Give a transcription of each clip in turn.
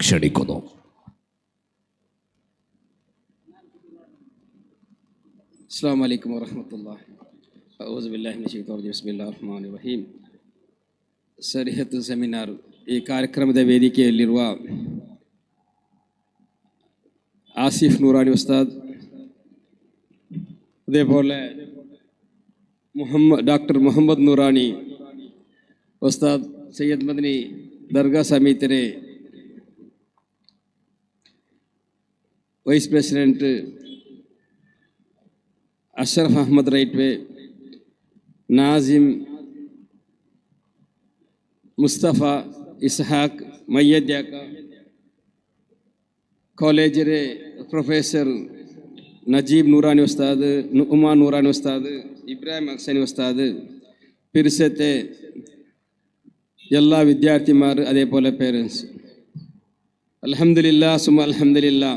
ക്ഷണിക്കുന്നു. അസ്സലാമു അലൈക്കും വറഹ്മത്തുള്ളാഹി. അഊസു ബില്ലാഹി മിനശ് ശൈത്വാനിർ റജീം. ಬಿಸ್ಮಿಲ್ಲಾಹಿರ್ ರಹಮಾನಿರ್ ರಹೀಂ. ಸರಿಹತ್ ಸೆಮಿನಾರ್ ಈ ಕಾರ್ಯಕ್ರಮದ ವೇದಿಕೆಯಲ್ಲಿರುವ ಆಸಿಫ್ ನೂರಾನಿ ಉಸ್ತಾದ್, അതേപോലെ ഡോക്ടർ മുഹമ്മദ് നൂറാനി ഉസ്താദ്, സയ്യദ് മദനി ദർഗാ സമിതിയുടെ വൈസ് പ്രസിഡന്റ് അഷ്റഫ് അഹമ്മദ് റൈറ്റ്വേ, നാസിം മുസ്തഫ ഇസ്ഹാഖ് മയ്യദ്യാക്ക, കോളേജിലെ പ്രൊഫസർ നജീബ് നൂറാനി ഉസ്താദ്, നുഅ്മാൻ നൂറാനി ഉസ്താദ്, ഇബ്രാഹിം അഹ്സനി ഉസ്താദ്, പിരിസത്തെ എല്ലാ വിദ്യാർത്ഥിമാർ, അതേപോലെ പേരൻസ്, അൽഹംദുലില്ലാ സുമ അൽഹംദുലില്ലാ.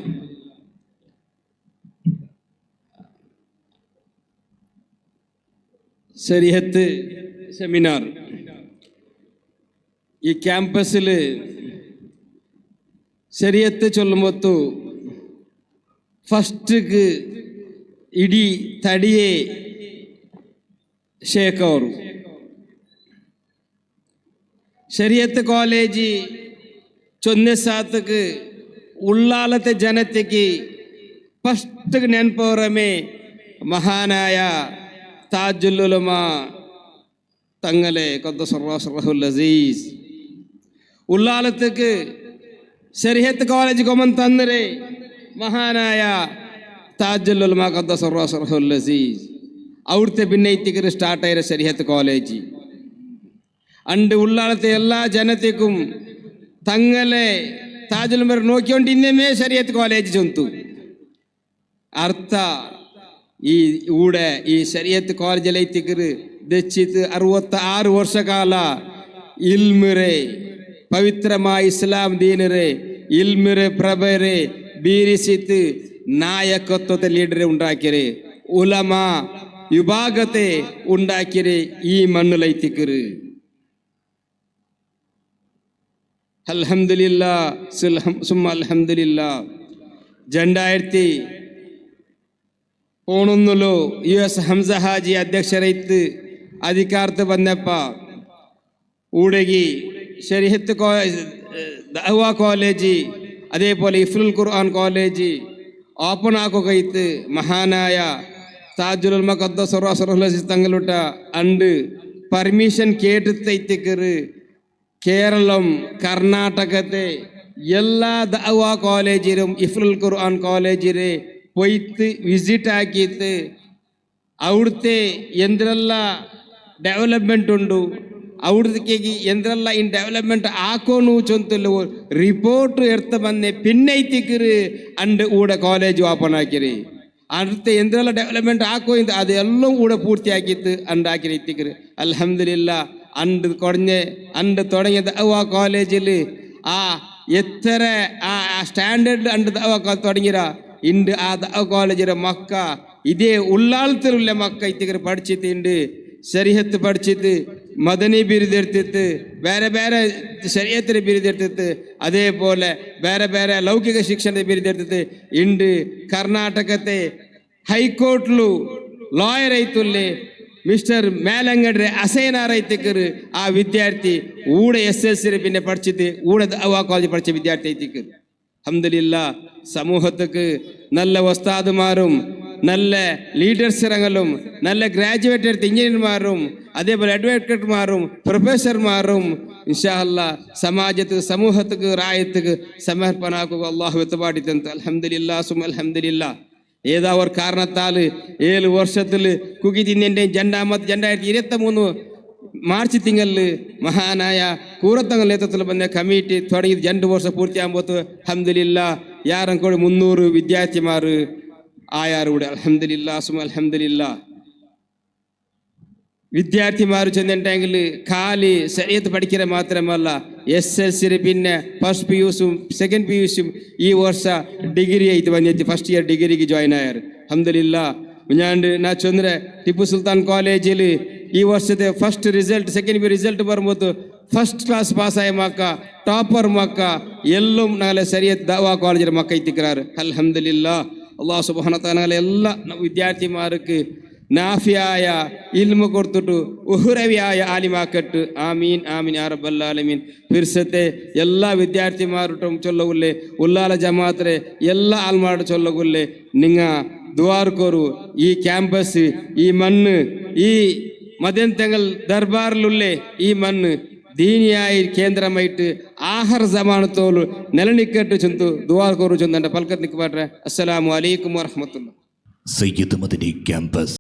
ശരീഅത്ത് സെമിനാർ ഈ ക്യാമ്പസിൽ ശരീഅത്ത് ചൊല്ലുമ്പോൾ ഫസ്റ്റ് ഇടി തടിയെ ഷേഖ് ಅವರು ಶರೀಯತ್ ಕಾಲೇಜಿ ಚೊನ್ನೆ ಸಾತಕ್ಕೆ ಉಳ್ಳಾಲತೆ ಜನತೆಗೆ ಫಸ್ಟ್ ನೆನಪವರಮೆ മഹാനായ താജുൽ ഉലമ തങ്ങളെ ഖദ്ദസറഹുൽ അസീസ് ഉള്ളാലത്തേക്ക് ശരീഅത്ത് കോളേജ് കൊമൻ തന്നരെ മഹാനായ താജുൽ ഉലമ ഖദ്ദസറഹുൽ അസീസ് അവിടുത്തെ പിന്നെ ഇത്തിക്കർ സ്റ്റാർട്ടായ ശരീഅത്ത് കോളേജ് അണ്ട് ഉള്ളാലത്തെ എല്ലാ ജനതയ്ക്കും തങ്ങളെ താജുൽ ഉലമ നോക്കിക്കൊണ്ട് ഇന്നമേ ശരീഅത്ത് കോളേജ് ചൊന്തു അർത്ഥ ഈ ഊടെ ഈ ശരീഅത്ത് കോളേജിലെ ഇത്തിക്കർ ദച്ചിത്ത് 66 ವರ್ಷಕಾಲ ഇൽമിറെ പവിത്രമായ ഇസ്ലാം ദീനറെ ഇൽമിറെ പ്രഭരെ ബീരിസിത്ത് നായകത്വത്തെ ലീഡറെ ഉണ്ടാക്കിയരെ ഉലമ വിഭാഗത്തെ ഉണ്ടാക്കിയരെ ഈ മണ്ണിലെത്തിക്കറ്. അൽഹംദുലില്ലാ സുമ്മ അൽഹംദുലില്ലാ. 2011 US ഹംസ ഹാജി അധ്യക്ഷരൈത്ത് അധികാരത്ത് വന്നപ്പ ഊടകി ശരീഅത്ത് ദഅവാ കോളേജ്, അതേപോലെ ഹിഫ്ലുൽ ഖുർആൻ കോളേജ് ഓപ്പൺ ആക്കുകയിത്ത് മഹാനായ താജുൽ ഉലമ ഖദ്ദസറഹുൽ അസീസ് തങ്ങളുട്ട അണ്ട് പെർമിഷൻ കേട്ടിത്തൈത്തിക്കറ് കേരളം കർണാടകത്തെ എല്ലാ ദഅവാ കോളേജിലും ഹിഫ്ലുൽ ഖുർആൻ കോളേജിലെ പോയിട്ട് വിസിറ്റ് ആക്കിയിട്ട് അവിടുത്തെ എന്തെല്ലാം ഡെവലപ്മെൻറ്റ് ഉണ്ട്, അവിടത്തേക്ക് എന്തെല്ലാം ഈ ഡെവലപ്മെൻറ്റ് ആക്കോന്നു ചൊന്തല്ലോ റിപ്പോർട്ട് എടുത്ത് വന്ന് പിന്നൈത്തിക്കറ് അണ്ട് ഊടെ കോളേജ് ഓപ്പൺ ആക്കിയത് അടുത്ത എന്തെല്ലാം ഡെവലപ്മെൻറ്റ് ആക്കോ അതെല്ലാം കൂടെ പൂർത്തിയാക്കിയിട്ട് അണ്ടാക്കിയിരിക്കറ്. അൽഹംദുലില്ലാ. അണ്ട് തുടങ്ങിയ ദഅവാ കോളേജിൽ ആ എത്ര ആ സ്റ്റാൻഡേർഡ് അണ്ട് ദഅവാ തുടങ്ങിയ ഇണ്ട് ആ ദഅവാ കോളേജിലെ മക്ക ഇതേ ഉള്ളാളത്തിലുള്ള മക്ക ഇത്തിക്കർ പഠിച്ചിട്ടുണ്ട്. ശരീഅത്ത് പഠിച്ചിട്ട് മദനി ബിരുദെടുത്തിട്ട് വേറെ വേറെ ശരീഅത്തിന് ബിരുദെടുത്തിട്ട് അതേപോലെ വേറെ വേറെ ലൗകിക ശിക്ഷണ ബിരുദെടുത്തിട്ട് ഉണ്ട്. കർണാടകത്തെ ഹൈക്കോർട്ടിലു ലോയർ ಐತುಲ್ಲೆ മിസ്റ്റർ മേലങ്ങಡ್ರೆ അസൈനാറൈത്തിക്കർ ആ വിദ്യാർത്ഥി ഊടെ SSC പിന്നെ പഠിച്ചിട്ട് ഊടെ ദഅവാ കോളേജ് പഠിച്ച വിദ്യാർത്ഥി ഐത്തിക്കർ. അൽഹംദുലില്ലാ. സമൂഹത്തിക്ക് നല്ല ഉസ്താദുമാരും നല്ല ലീഡേഴ്സ് ഇറങ്ങലും നല്ല ഗ്രാജുവേറ്റ് എടുത്ത എഞ്ചിനീയർമാരും അതേപോലെ അഡ്വക്കേറ്റുമാരും പ്രൊഫസർമാരും ഇൻഷാ അല്ലാ സമാജത്തിന് സമൂഹത്തിക്ക് റായത്തിക്ക് സമർപ്പണാക്കുക അള്ളാഹു എത്തുപാടിത്തന്ന്. അൽഹംദുലില്ലാ സുമ അൽഹംദുലില്ലാ. ഏതാ ഒരു കാരണത്താൽ 7 വർഷത്തിൽ കുകി തിന്നെ 2023 മാർച്ച് തിങ്കളിൽ മഹാനായ കൂറത്തങ്ങൾ നേതൃത്വത്തിൽ വന്ന കമ്മിറ്റി തുടങ്ങി 2 വർഷം പൂർത്തിയാകുമ്പോൾ അൽഹംദുലില്ലാ യാറും കൂടി 300 വിദ്യാർത്ഥിമാർ ആയാറൂടെ. അൽഹംദുലില്ലാ സുമ അൽഹംദുലില്ലാ. വിദ്യാർത്ഥിമാർ ചെന്നിട്ടെങ്കിൽ കാലി ശരീഅത്ത് പഠിക്കുക മാത്രമല്ല SSC പിന്നെ ഫസ്റ്റ് PUസും സെക്കൻഡ് PUസും ഈ വർഷ ഡിഗ്രി ആയിട്ട് വന്നിട്ട് ഫസ്റ്റ് ഇയർ ഡിഗ്രിക്ക് ജോയിൻ ആയാർ. അൽഹംദുലില്ലാ. ഞാൻ ചൊന്നര ಟಿಪ್ಪು സുൽത്താൻ കോളേജിൽ ഈ വർഷത്തെ ഫസ്റ്റ് റിസൾട്ട് സെക്കൻഡ് റിസൾട്ട് വരുമ്പോൾ ഫസ്റ്റ് ക്ലാസ് പാസ്സായ മക്ക ಟಾಪರ್ ಮಕ್ಕ ಎಲ್ಲೂ ನಾಳೆ ಸರಿಯಾದ ದಾವಾ ಕಾಲೇಜರ ಮಕ್ಕ ಇತ್ತಿಕ್ರಾರು ಅಲ್ಹಮ್ದುಲಿಲ್ಲಾ. അള്ളാഹു സുബ്ഹാനഹു വ തആല എല്ലാ വിദ്യാർത്ഥിമാർക്ക് നാഫിയായ ഇൽമു കൊടുത്തിട്ട് ഉഹ്റവിയായ ആലിമാക്കട്ട്. ആമീൻ ആമീൻ യാ റബ്ബൽ ആലമീൻ. ഫിർസത്തെ എല്ലാ വിദ്യാർത്ഥിമാരുടെ ചൊല്ലകുല്ലേ, ഉല്ലാല ജമാഅത്തിലെ എല്ലാ ആൽമാരുടെ ചൊല്ലകുല്ലേ നിങ്ങ ദ്വാർക്കൊരു ഈ ക്യാമ്പസ്, ഈ മണ്ണ്, ഈ മദൻതങ്ങൾ ദർബാറിലുള്ളേ ഈ മണ്ണ് ദീനിയായി കേന്ദ്രമായിട്ട് ആഹർ സമാനത്തോളു നിലനിക്കട്ട് ചെന്തു ദുആ കോരു ചെന്ത പൽക്കത്ത് നിൽക്കട്ടെ. അസ്സലാമു അലൈക്കും വറഹ്മത്തുള്ളാഹി. സയ്യിദ് മദനി ക്യാമ്പസ്.